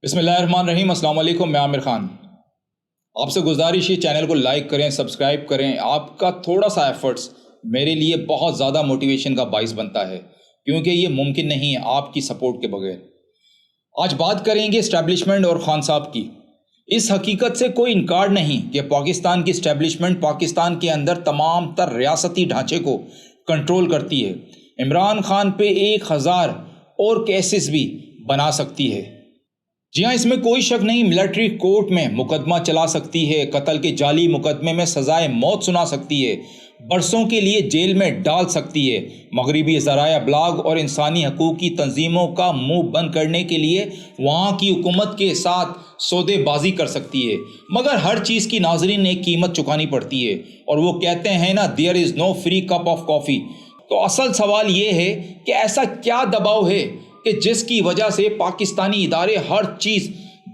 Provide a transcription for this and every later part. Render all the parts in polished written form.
बिस्मिल्लाहिर्रहमानिर्रहीम। अस्सलाम वालेकुम। मैं आमिर खान। आपसे गुजारिश है चैनल को लाइक करें, सब्सक्राइब करें। आपका थोड़ा सा एफर्ट्स मेरे लिए बहुत ज़्यादा मोटिवेशन का बाइस बनता है, क्योंकि ये मुमकिन नहीं है आपकी सपोर्ट के बगैर। आज बात करेंगे इस्टेब्लिशमेंट और खान साहब की। इस हकीकत से कोई इनकार नहीं कि पाकिस्तान की इस्टेब्लिशमेंट पाकिस्तान के अंदर तमाम तर रियासती ढांचे को कंट्रोल करती है। इमरान खान पे 1000 और केसेस भी बना सकती है। जी हाँ, इसमें कोई शक नहीं। मिलिट्री कोर्ट में मुकदमा चला सकती है, कत्ल के जाली मुकदमे में सजाए मौत सुना सकती है, बरसों के लिए जेल में डाल सकती है। मगरबी ज़राया अबलाग और इंसानी हकूक़ की तंजीमों का मुंह बंद करने के लिए वहाँ की हुकूमत के साथ सौदेबाजी कर सकती है। मगर हर चीज़ की नाजरीन एक कीमत चुकानी पड़ती है, और वो कहते हैं ना, there is no free cup of coffee. तो असल सवाल ये है कि ऐसा क्या दबाव है कि जिसकी वजह से पाकिस्तानी इदारे हर चीज़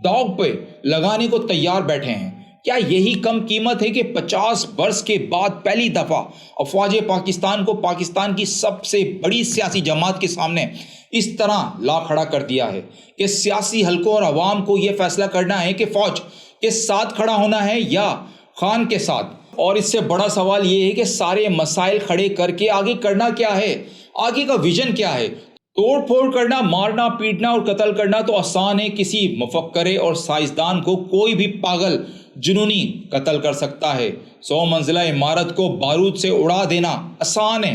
दांव पे लगाने को तैयार बैठे हैं। क्या यही कम कीमत है कि 50 वर्ष के बाद पहली दफ़ा अफवाज पाकिस्तान को पाकिस्तान की सबसे बड़ी सियासी जमात के सामने इस तरह ला खड़ा कर दिया है कि सियासी हलकों और अवाम को यह फैसला करना है कि फ़ौज के साथ खड़ा होना है या खान के साथ। और इससे बड़ा सवाल ये है कि सारे मसाइल खड़े करके आगे करना क्या है, आगे का विजन क्या है। तोड़ फोड़ करना, मारना पीटना और कत्ल करना तो आसान है। किसी मुफक्करे और साइंसदान को कोई भी पागल जुनूनी कत्ल कर सकता है। 100 मंजिला इमारत को बारूद से उड़ा देना आसान है।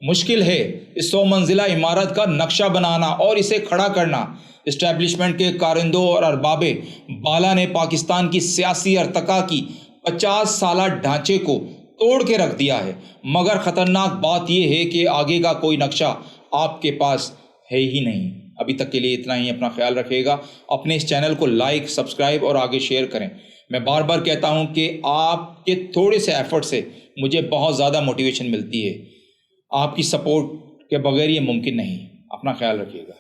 मुश्किल है इस 100 मंजिला इमारत का नक्शा बनाना और इसे खड़ा करना। इस्टेब्लिशमेंट के कारिंदों और अरबाबे बाला ने पाकिस्तान की सियासी अर्तका की 50 साला ढांचे को तोड़ के रख दिया है। मगर ख़तरनाक बात यह है कि आगे का कोई नक्शा आपके पास है ही नहीं। अभी तक के लिए इतना ही। अपना ख्याल रखिएगा। अपने इस चैनल को लाइक, सब्सक्राइब और आगे शेयर करें। मैं बार बार कहता हूं कि आपके थोड़े से एफर्ट से मुझे बहुत ज़्यादा मोटिवेशन मिलती है। आपकी सपोर्ट के बगैर ये मुमकिन नहीं। अपना ख्याल रखिएगा।